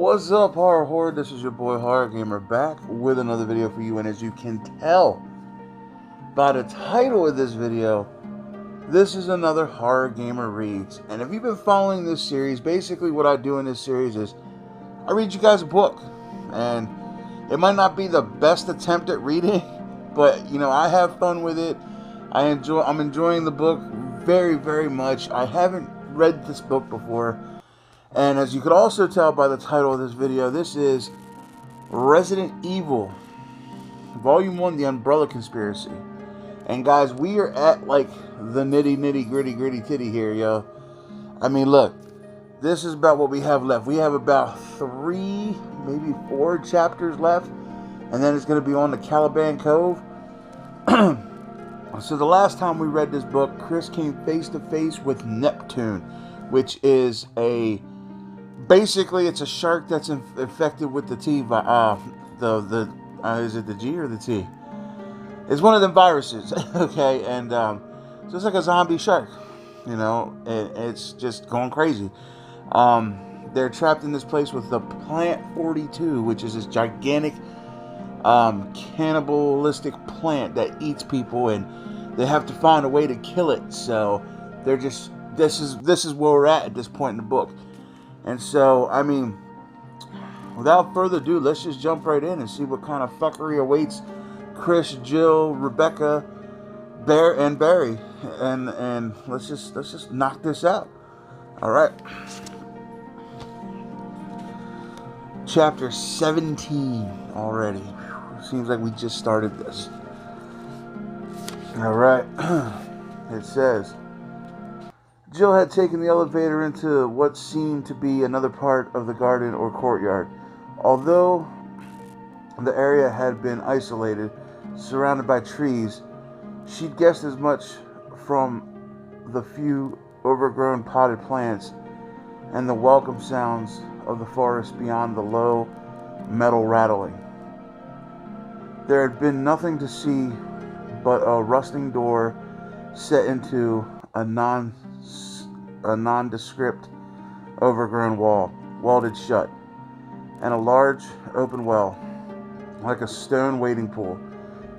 What's up, H0rr0rr? This is your boy H0rr0rgamer back with another video for you, and as you can tell by the title of this video, this is another H0rr0rgamer reads. And if you've been following this series, basically what I do in this series is I read you guys a book, and it might not be the best attempt at reading, but you know, I have fun with it. I'm enjoying the book very, very much. I haven't read this book before. And as you could also tell by the title of this video, this is Resident Evil, Volume 1, The Umbrella Conspiracy. And guys, we are at like the nitty gritty titty here, yo. I mean, look, this is about what we have left. We have about 3, maybe 4 chapters left. And then it's going to be on to Caliban Cove. So the last time we read this book, Chris came face to face with Neptune, which is basically, it's a shark that's infected with the T. Is it the G or the T? It's one of them viruses, okay? And so it's like a zombie shark, you know? It's just going crazy. They're trapped in this place with the Plant 42, which is this gigantic cannibalistic plant that eats people, and they have to find a way to kill it. So they're just this is where we're at this point in the book. And so, I mean, without further ado, let's just jump right in and see what kind of fuckery awaits Chris, Jill, Rebecca, and Barry. And let's just knock this out. All right. Chapter 17 already. Seems like we just started this. All right. It says, Jill had taken the elevator into what seemed to be another part of the garden or courtyard. Although the area had been isolated, surrounded by trees, she'd guessed as much from the few overgrown potted plants and the welcome sounds of the forest beyond the low metal rattling. There had been nothing to see but a rusting door set into a nondescript overgrown wall, welded shut, and a large open well, like a stone wading pool.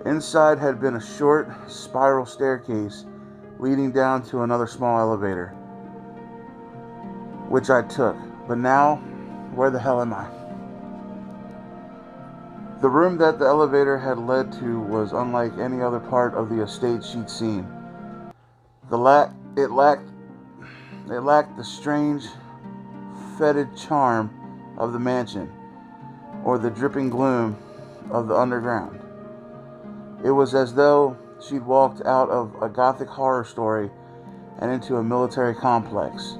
Inside had been a short spiral staircase leading down to another small elevator, which I took. But now, where the hell am I? The room that the elevator had led to was unlike any other part of the estate she'd seen. It lacked the strange, fetid charm of the mansion, or the dripping gloom of the underground. It was as though she'd walked out of a gothic horror story and into a military complex.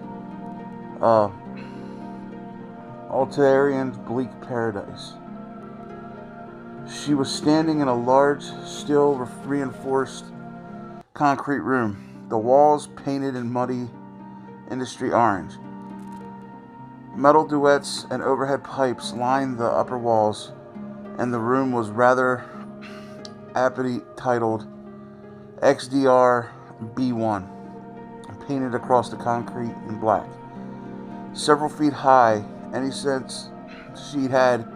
Altarian's bleak paradise. She was standing in a large, steel reinforced concrete room. The walls painted in muddy industry orange. Metal duets and overhead pipes lined the upper walls, and the room was rather aptly titled H0rr0rgam3r, painted across the concrete in black. Several feet high, any sense she'd had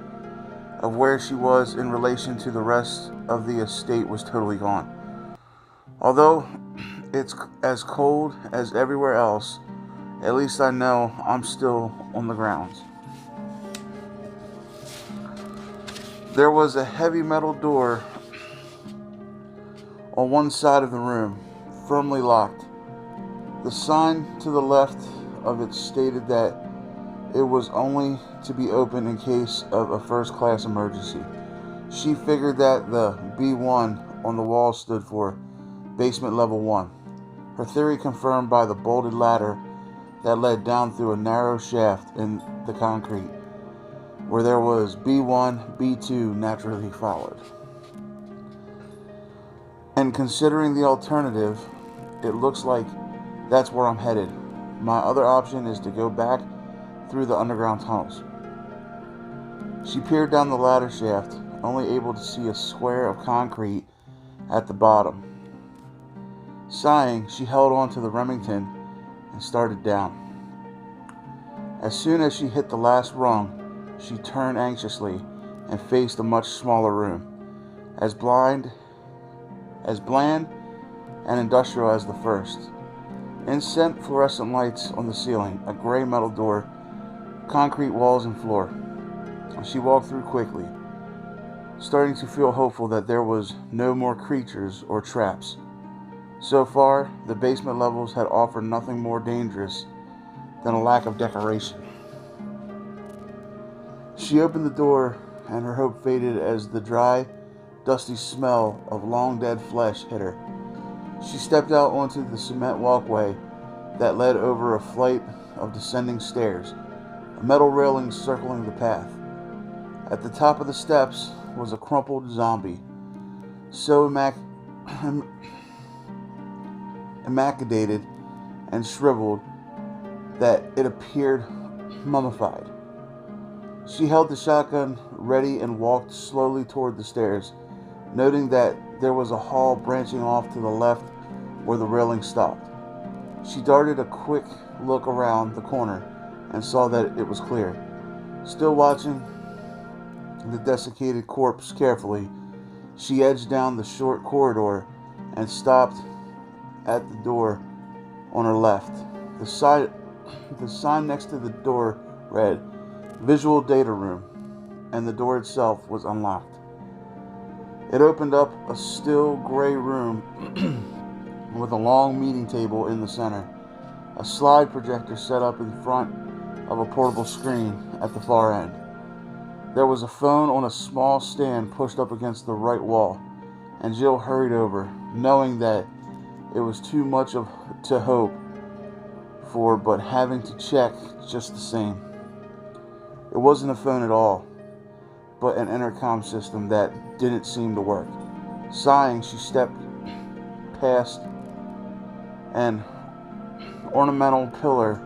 of where she was in relation to the rest of the estate was totally gone. Although it's as cold as everywhere else, at least I know I'm still on the grounds. There was a heavy metal door on one side of the room, firmly locked. The sign to the left of it stated that it was only to be opened in case of a first-class emergency. She figured that the B1 on the wall stood for basement level 1. Her theory confirmed by the bolted ladder that led down through a narrow shaft in the concrete, where there was B1, B2 naturally followed. And considering the alternative, it looks like that's where I'm headed. My other option is to go back through the underground tunnels. She peered down the ladder shaft, only able to see a square of concrete at the bottom. Sighing, she held on to the Remington and started down. As soon as she hit the last rung, she turned anxiously and faced a much smaller room, as bland and industrial as the first. Incense fluorescent lights on the ceiling, a gray metal door, concrete walls and floor. She walked through quickly, starting to feel hopeful that there was no more creatures or traps. So far, the basement levels had offered nothing more dangerous than a lack of decoration. She opened the door, and her hope faded as the dry, dusty smell of long-dead flesh hit her. She stepped out onto the cement walkway that led over a flight of descending stairs, a metal railing circling the path. At the top of the steps was a crumpled zombie, so emaciated and shriveled that it appeared mummified. She held the shotgun ready and walked slowly toward the stairs, noting that there was a hall branching off to the left where the railing stopped. She darted a quick look around the corner and saw that it was clear. Still watching the desiccated corpse carefully, she edged down the short corridor and stopped at the door on her left. The sign next to the door read, "Visual Data Room," and the door itself was unlocked. It opened up a still gray room with a long meeting table in the center, a slide projector set up in front of a portable screen at the far end. There was a phone on a small stand pushed up against the right wall, and Jill hurried over, knowing that it was too much to hope for, but having to check just the same. It wasn't a phone at all, but an intercom system that didn't seem to work. Sighing, she stepped past an ornamental pillar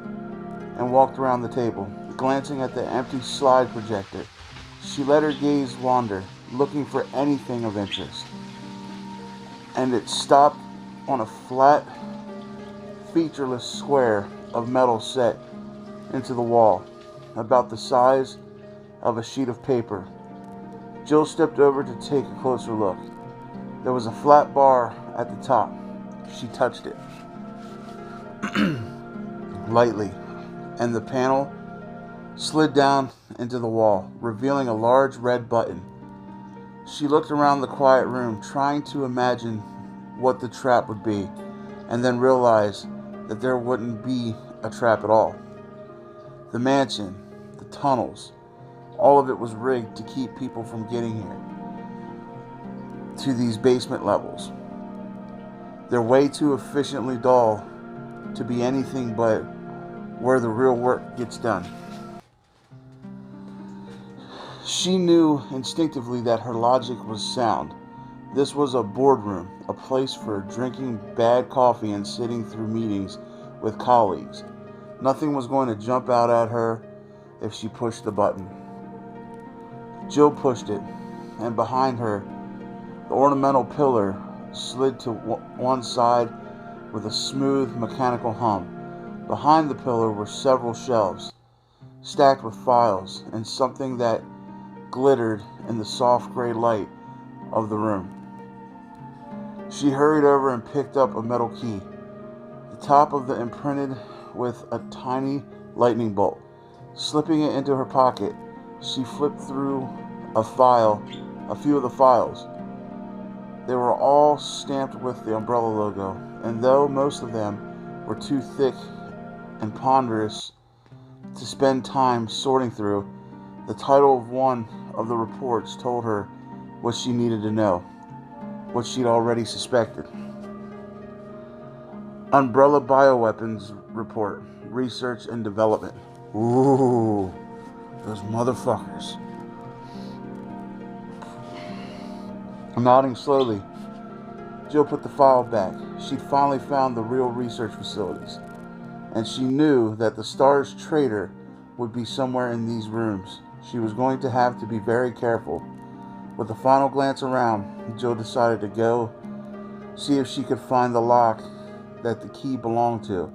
and walked around the table. Glancing at the empty slide projector, she let her gaze wander, looking for anything of interest. And it stopped on a flat, featureless square of metal set into the wall, about the size of a sheet of paper. Jill stepped over to take a closer look. There was a flat bar at the top. She touched it lightly, and the panel slid down into the wall, revealing a large red button. She looked around the quiet room, trying to imagine what the trap would be, and then realized that there wouldn't be a trap at all. The mansion, the tunnels, all of it was rigged to keep people from getting here to these basement levels. They're way too efficiently dull to be anything but where the real work gets done. She knew instinctively that her logic was sound. This was a boardroom, a place for drinking bad coffee and sitting through meetings with colleagues. Nothing was going to jump out at her if she pushed the button. Jill pushed it, and behind her, the ornamental pillar slid to one side with a smooth mechanical hum. Behind the pillar were several shelves, stacked with files and something that glittered in the soft gray light of the room. She hurried over and picked up a metal key, the top of the imprinted with a tiny lightning bolt. Slipping it into her pocket, she flipped through a few of the files. They were all stamped with the umbrella logo, and though most of them were too thick and ponderous to spend time sorting through, the title of one of the reports told her what she needed to know, what she'd already suspected. Umbrella Bioweapons Report, Research and Development. Ooh, those motherfuckers. Nodding slowly, Jill put the file back. She'd finally found the real research facilities, and she knew that the STARS trader would be somewhere in these rooms. She was going to have to be very careful. With a final glance around, Jill decided to go see if she could find the lock that the key belonged to.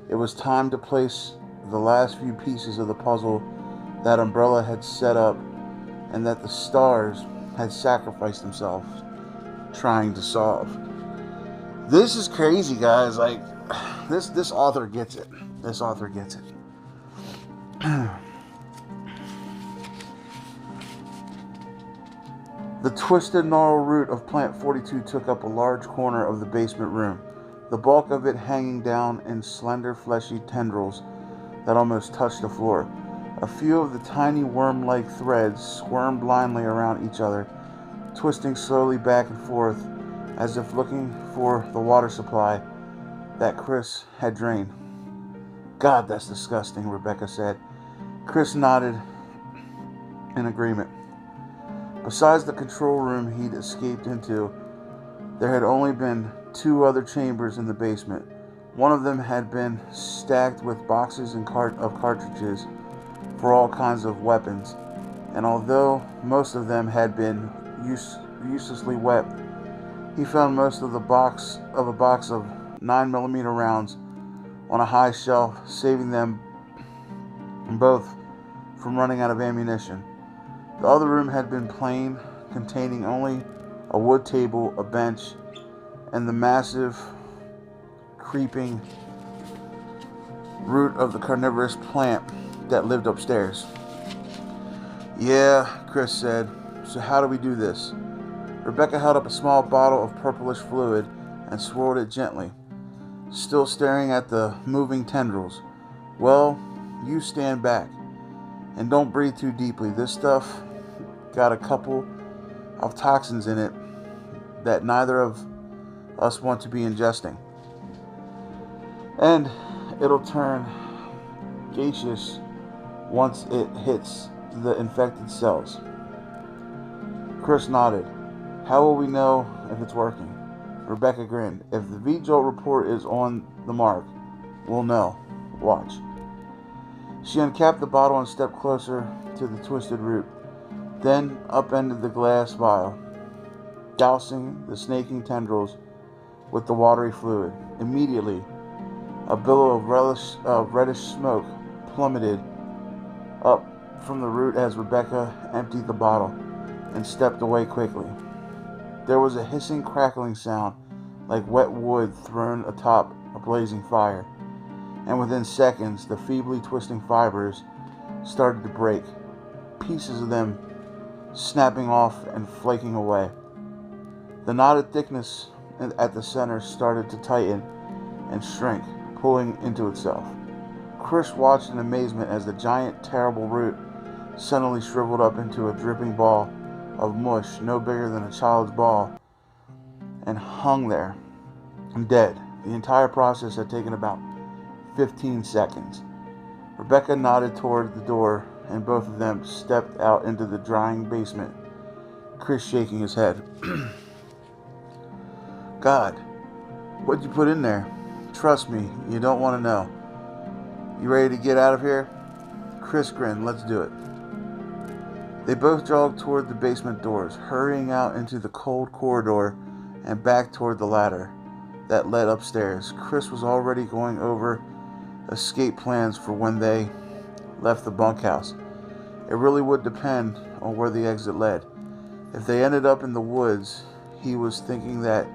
It was time to place the last few pieces of the puzzle that Umbrella had set up and that the stars had sacrificed themselves trying to solve. This is crazy, guys. Like, this author gets it. This author gets it. The twisted, gnarled root of plant 42 took up a large corner of the basement room, the bulk of it hanging down in slender, fleshy tendrils that almost touched the floor. A few of the tiny worm-like threads squirmed blindly around each other, twisting slowly back and forth as if looking for the water supply that Chris had drained. "God, that's disgusting," Rebecca said. Chris nodded in agreement. Besides the control room he'd escaped into, there had only been 2 other chambers in the basement. One of them had been stacked with boxes and of cartridges for all kinds of weapons, and although most of them had been uselessly wet, he found most of a box of 9mm rounds on a high shelf, saving them both from running out of ammunition. The other room had been plain, containing only a wood table, a bench, and the massive, creeping root of the carnivorous plant that lived upstairs. "Yeah," Chris said. "So how do we do this?" Rebecca held up a small bottle of purplish fluid and swirled it gently, still staring at the moving tendrils. "Well, you stand back. And don't breathe too deeply. This stuff got a couple of toxins in it that neither of us want to be ingesting. And it'll turn gaseous once it hits the infected cells." Chris nodded. "How will we know if it's working?" Rebecca grinned. "If the H0rr0r report is on the mark, we'll know. Watch." She uncapped the bottle and stepped closer to the twisted root, then upended the glass vial, dousing the snaking tendrils with the watery fluid. Immediately, a billow of reddish smoke plummeted up from the root as Rebecca emptied the bottle and stepped away quickly. There was a hissing, crackling sound like wet wood thrown atop a blazing fire, and within seconds the feebly twisting fibers started to break, pieces of them snapping off and flaking away. The knotted thickness at the center started to tighten and shrink, pulling into itself. Chris watched in amazement as the giant, terrible root suddenly shriveled up into a dripping ball of mush no bigger than a child's ball and hung there, dead. The entire process had taken about 15 seconds. Rebecca nodded toward the door, and both of them stepped out into the drying basement, Chris shaking his head. "God, what'd you put in there? Trust me, you don't want to know. You ready to get out of here?" Chris grinned. "Let's do it." They both jogged toward the basement doors, hurrying out into the cold corridor and back toward the ladder that led upstairs. Chris was already going over escape plans for when they left the bunkhouse. It really would depend on where the exit led. If they ended up in the woods, he was thinking that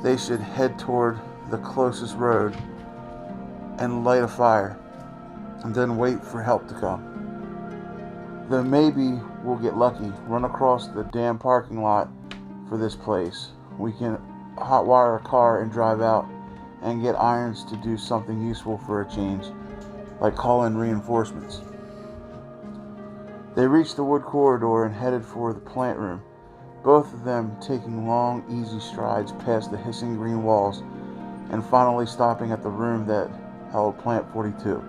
they should head toward the closest road and light a fire, and then wait for help to come. Then maybe we'll get lucky, run across the damn parking lot for this place. We can hotwire a car and drive out and get irons to do something useful for a change, like call in reinforcements. They reached the wood corridor and headed for the plant room, both of them taking long, easy strides past the hissing green walls and finally stopping at the room that held Plant 42.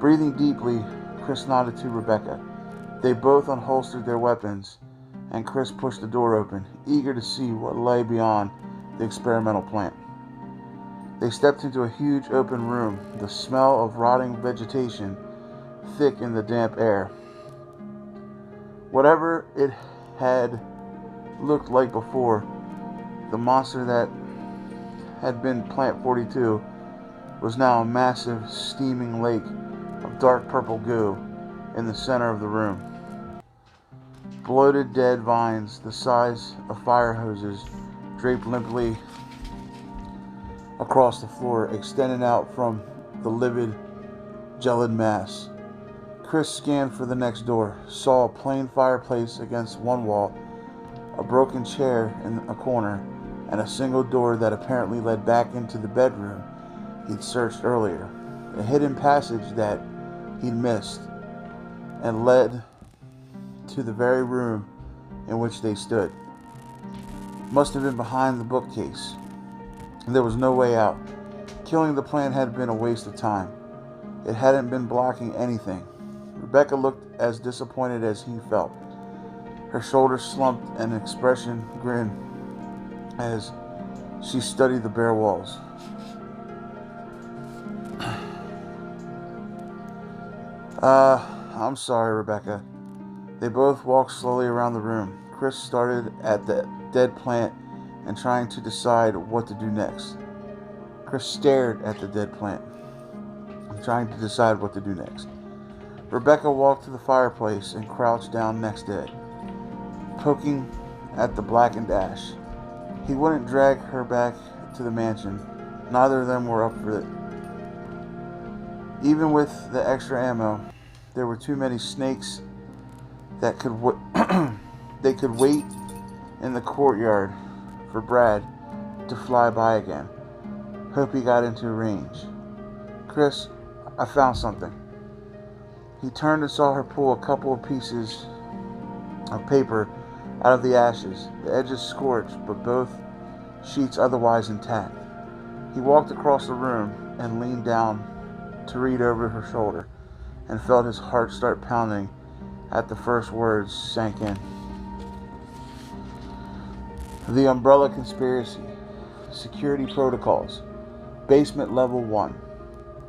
Breathing deeply, Chris nodded to Rebecca. They both unholstered their weapons, and Chris pushed the door open, eager to see what lay beyond the experimental plant. They stepped into a huge open room, the smell of rotting vegetation thick in the damp air. Whatever it had looked like before, the monster that had been Plant 42 was now a massive, steaming lake of dark purple goo, in the center of the room. Bloated dead vines the size of fire hoses draped limply across the floor, extending out from the livid, gelid mass. Chris scanned for the next door, saw a plain fireplace against one wall, a broken chair in a corner, and a single door that apparently led back into the bedroom he'd searched earlier. A hidden passage that he'd missed and led to the very room in which they stood. Must have been behind the bookcase. There was no way out. Killing the plant had been a waste of time. It hadn't been blocking anything. Rebecca looked as disappointed as he felt. Her shoulders slumped and an expression grinned as she studied the bare walls. I'm sorry, Rebecca. They both walked slowly around the room. Chris started at the dead plant and trying to decide what to do next. Chris stared at the dead plant, trying to decide what to do next. Rebecca walked to the fireplace and crouched down next to it, poking at the blackened ash. He wouldn't drag her back to the mansion. Neither of them were up for it. Even with the extra ammo, there were too many snakes that they could wait in the courtyard for Brad to fly by again. Hope he got into range. Chris, I found something. He turned and saw her pull a couple of pieces of paper out of the ashes, the edges scorched, but both sheets otherwise intact. He walked across the room and leaned down to read over her shoulder, and felt his heart start pounding at the first words sank in. The Umbrella Conspiracy. Security Protocols. Basement Level 1.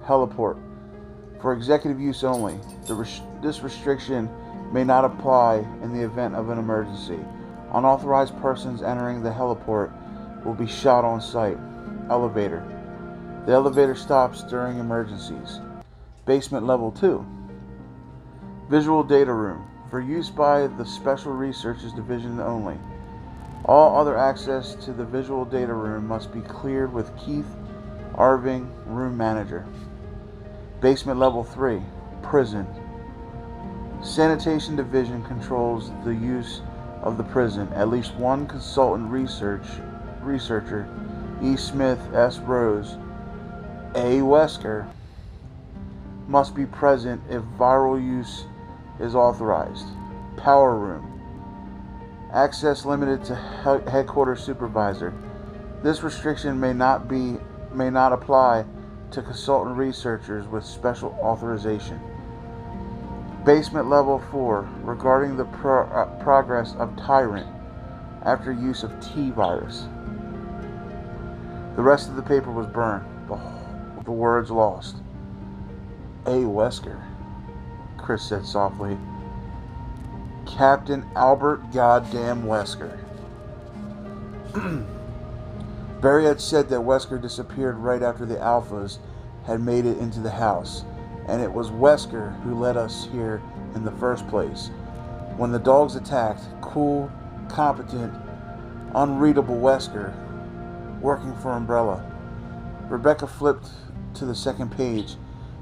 Heliport. For executive use only. This restriction may not apply in the event of an emergency. Unauthorized persons entering the heliport will be shot on sight. Elevator. The elevator stops during emergencies. Basement Level 2. Visual Data Room. For use by the Special Researches Division only. All other access to the Visual Data Room must be cleared with Keith Irving, Room Manager. Basement Level 3. Prison. Sanitation Division controls the use of the prison. At least one consultant researcher, E. Smith, S. Rose, A. Wesker, must be present if viral use is authorized. Power Room. Access limited to headquarters supervisor. This restriction may not apply to consultant researchers with special authorization. Basement Level 4. Regarding the progress of Tyrant after use of T-virus. The rest of the paper was burned. The words lost. A. Wesker, Chris said softly. Captain Albert Goddamn Wesker. Barry had said that Wesker disappeared right after the Alphas had made it into the house, and it was Wesker who led us here in the first place. When the dogs attacked, cool, competent, unreadable Wesker, working for Umbrella. Rebecca flipped to the second page,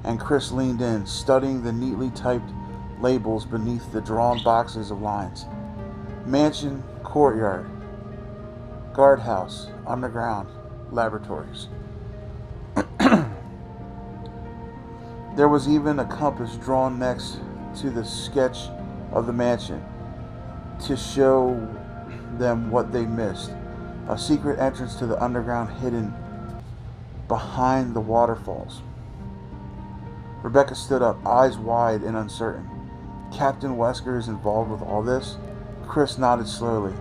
and Chris leaned in, studying the neatly typed labels beneath the drawn boxes of lines. Mansion, courtyard, guardhouse, underground, laboratories. There was even a compass drawn next to the sketch of the mansion to show them what they missed. A secret entrance to the underground hidden behind the waterfalls. Rebecca stood up, eyes wide and uncertain. Captain Wesker is involved with all this? Chris nodded slowly.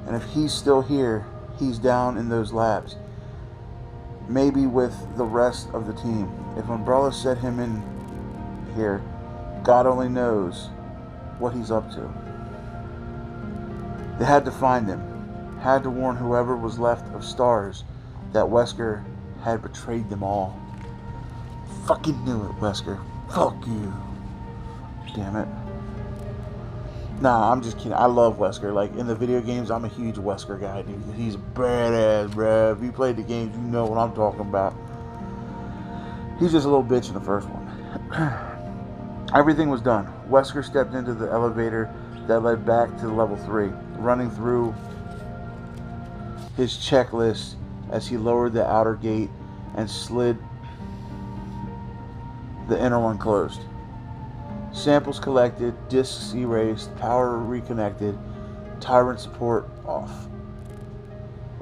And if he's still here, he's down in those labs. Maybe with the rest of the team. If Umbrella sent him in here, God only knows what he's up to. They had to find him. Had to warn whoever was left of stars that Wesker had betrayed them all. Fucking knew it, Wesker. Fuck you. Damn it. Nah, I'm just kidding. I love Wesker. Like, in the video games, I'm a huge Wesker guy, dude. He's badass, bruh. If you played the games, you know what I'm talking about. He's just a little bitch in the first one. Everything was done. Wesker stepped into the elevator that led back to level 3, running through his checklist as he lowered the outer gate and slid the inner one closed. Samples collected, disks erased, power reconnected, tyrant support off.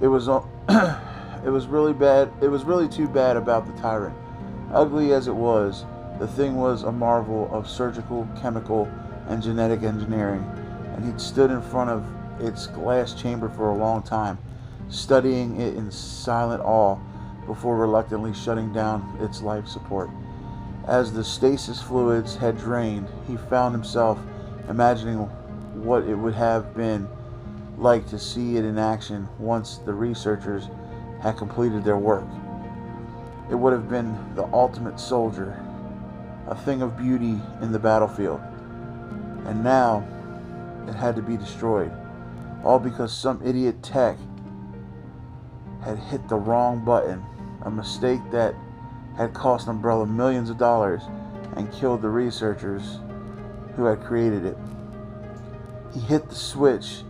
It was really bad. It was really too bad about the tyrant. Ugly as it was, the thing was a marvel of surgical, chemical, and genetic engineering, and he'd stood in front of its glass chamber for a long time, studying it in silent awe before reluctantly shutting down its life support. As the stasis fluids had drained, he found himself imagining what it would have been like to see it in action once the researchers had completed their work. It would have been the ultimate soldier, a thing of beauty in the battlefield. And now it had to be destroyed, all because some idiot tech had hit the wrong button, a mistake that had cost Umbrella millions of dollars and killed the researchers who had created it. He hit the switch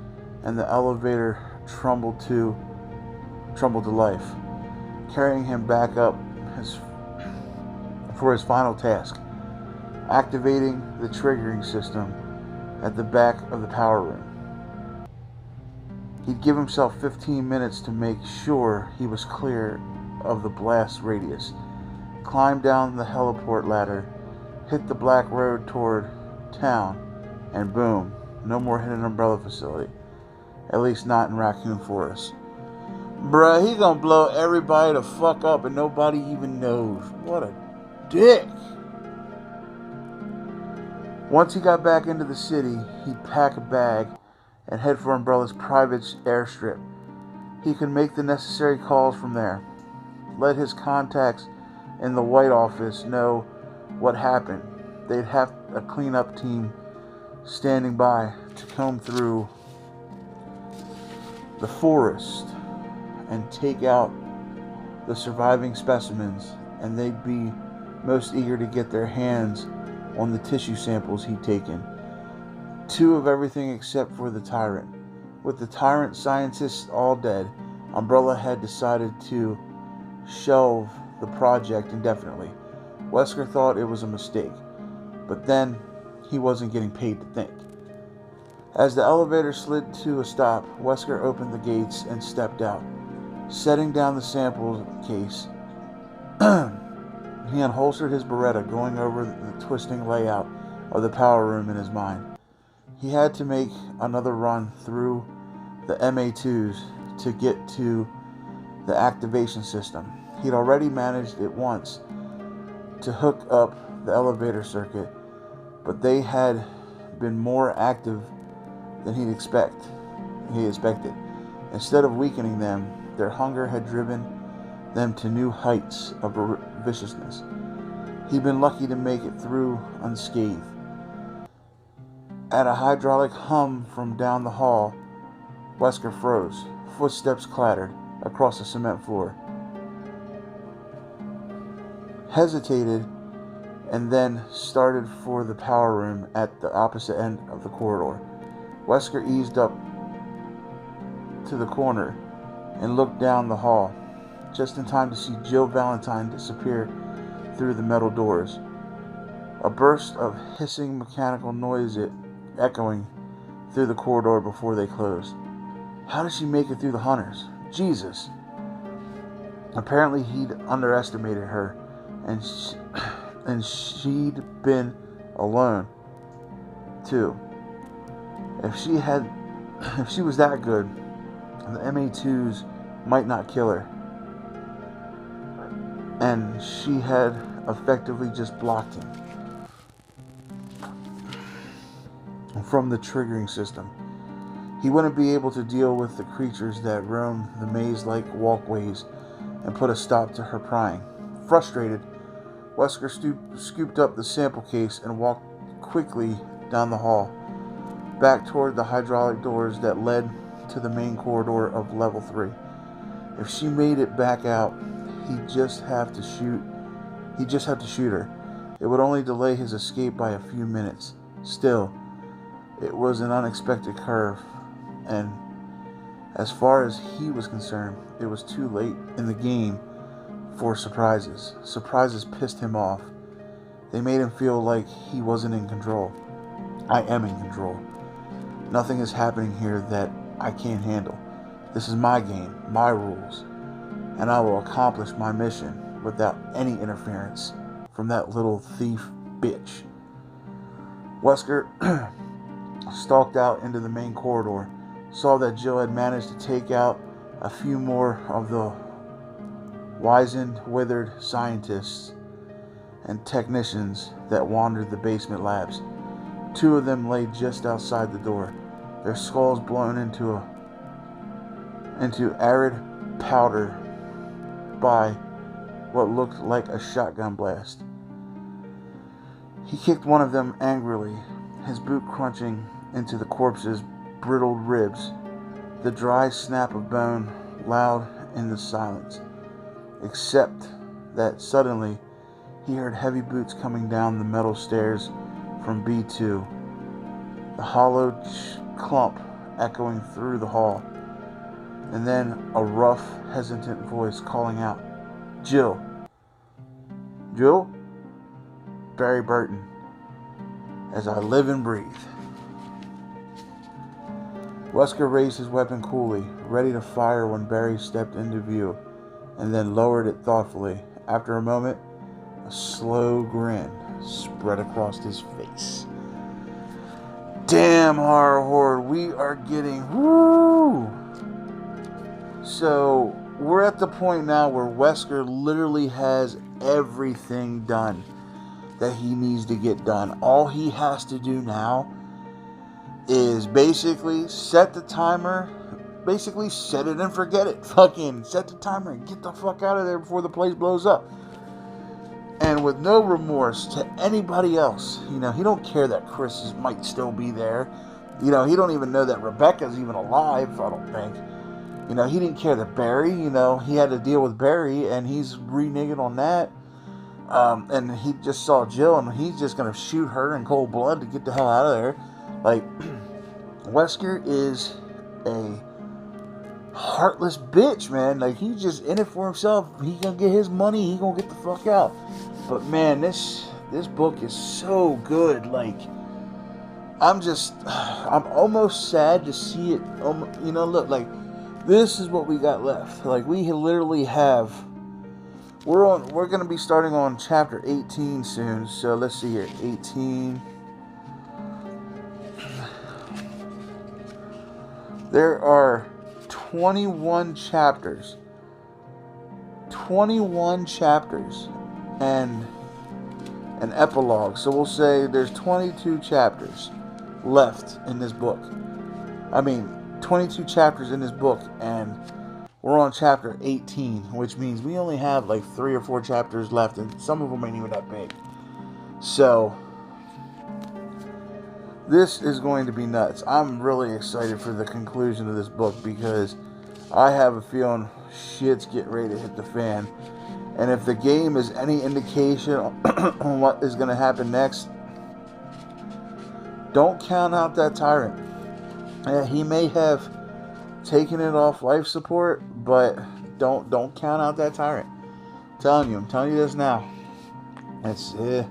and the elevator trembled to life, carrying him back up for his final task, activating the triggering system at the back of the power room. He'd give himself 15 minutes to make sure he was clear of the blast radius, climb down the heliport ladder, hit the black road toward town, and boom, no more hidden Umbrella facility. At least not in Raccoon Forest. Bruh, he gonna blow everybody the fuck up and nobody even knows. What a dick. Once he got back into the city, he'd pack a bag and head for Umbrella's private airstrip. He could make the necessary calls from there. Let his contacts in the White Office know what happened. They'd have a cleanup team standing by to comb through the forest and take out the surviving specimens, and they'd be most eager to get their hands on the tissue samples he'd taken. 2 of everything except for the tyrant. With the tyrant scientists all dead, Umbrella had decided to shelve the project indefinitely. Wesker thought it was a mistake, but then he wasn't getting paid to think. As the elevator slid to a stop, Wesker opened the gates and stepped out. Setting down the sample case, he unholstered his Beretta, going over the twisting layout of the power room in his mind. He had to make another run through the MA2s to get to the activation system. He'd already managed it once to hook up the elevator circuit, but they had been more active than he expected. Instead of weakening them, their hunger had driven them to new heights of viciousness. He'd been lucky to make it through unscathed. At a hydraulic hum from down the hall, Wesker froze. Footsteps clattered across the cement floor. Hesitated, and then started for the power room at the opposite end of the corridor. Wesker eased up to the corner and looked down the hall, just in time to see Jill Valentine disappear through the metal doors. A burst of hissing mechanical noise echoing through the corridor before they closed. How did she make it through the hunters? Jesus! Apparently he'd underestimated her, and she'd been alone, too. If she was that good, the MA2s might not kill her. And she had effectively just blocked him from the triggering system. He wouldn't be able to deal with the creatures that roamed the maze-like walkways and put a stop to her prying. Frustrated, Wesker scooped up the sample case and walked quickly down the hall, back toward the hydraulic doors that led to the main corridor of level 3. If she made it back out, he'd just have to shoot her. It would only delay his escape by a few minutes. Still, it was an unexpected curve, and as far as he was concerned, it was too late in the game for surprises. Surprises pissed him off. They made him feel like he wasn't in control. I am in control. Nothing is happening here that I can't handle. This is my game, my rules, and I will accomplish my mission without any interference from that little thief bitch. Wesker stalked out into the main corridor, saw that Jill had managed to take out a few more of the wizened, withered scientists and technicians that wandered the basement labs. 2 of them lay just outside the door, their skulls blown into arid powder by what looked like a shotgun blast. He kicked one of them angrily, his boot crunching into the corpse's brittled ribs, the dry snap of bone loud in the silence, except that suddenly he heard heavy boots coming down the metal stairs from B2, the hollowed clump echoing through the hall, and then a rough, hesitant voice calling out, "Jill! Jill? Barry Burton, as I live and breathe." Wesker raised his weapon coolly, ready to fire when Barry stepped into view, and then lowered it thoughtfully. After a moment, a slow grin spread across his face. Damn, horror horde, we are getting woo! So we're at the point now where Wesker literally has everything done that he needs to get done. All he has to do now is basically set the timer, basically set it and forget it. Fucking set the timer and get the fuck out of there before the place blows up. And with no remorse to anybody else. You know, he don't care that Chris might still be there. You know, he don't even know that Rebecca's even alive, I don't think. You know, he didn't care that Barry, you know, he had to deal with Barry, and he's reneging on that. And he just saw Jill, and he's just going to shoot her in cold blood to get the hell out of there. Like, Wesker is a heartless bitch, man. Like, he's just in it for himself. He gonna get his money, he gonna get the fuck out. But man, this book is so good. Like, I'm almost sad to see it. You know, look, like, this is what we got left. Like, we literally have, we're gonna be starting on chapter 18 soon. So let's see here, 18. There are 21 chapters. 21 chapters and an epilogue. So we'll say there's 22 chapters left in this book. 22 chapters in this book, and we're on chapter 18, which means we only have like 3 or 4 chapters left, and some of them ain't even that big. So this is going to be nuts. I'm really excited for the conclusion of this book, because I have a feeling shit's getting ready to hit the fan. And if the game is any indication on what is going to happen next, don't count out that tyrant. He may have taken it off life support, but don't count out that tyrant. I'm telling you this now. It's a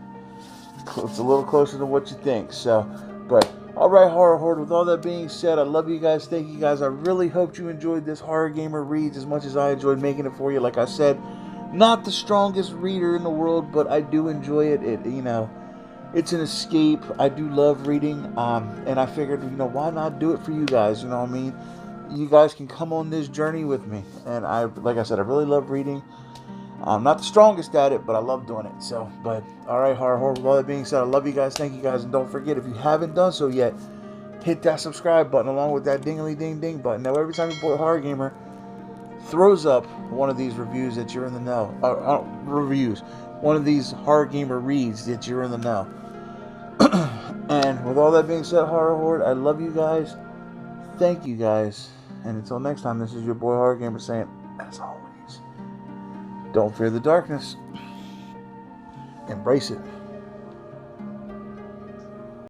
little closer to what you think. So, but alright, Horror Horde, with all that being said, I love you guys. Thank you guys. I really hope you enjoyed this Horror Gamer Reads as much as I enjoyed making it for you. Like I said, not the strongest reader in the world, but I do enjoy it. It's an escape. I do love reading, and I figured, why not do it for you guys? You know what I mean? You guys can come on this journey with me. And like I said, I really love reading. I'm not the strongest at it, but I love doing it. So, but alright, Horror Horde, with all that being said, I love you guys. Thank you guys. And don't forget, if you haven't done so yet, hit that subscribe button along with that ding-a-ling-ding-ding button. Now, every time your boy Horror Gamer throws up one of these reviews that you're in the know, one of these Horror Gamer Reads that you're in the know, And with all that being said, Horror Horde, I love you guys. Thank you guys. And until next time, this is your boy Horror Gamer saying, as always, don't fear the darkness. Embrace it.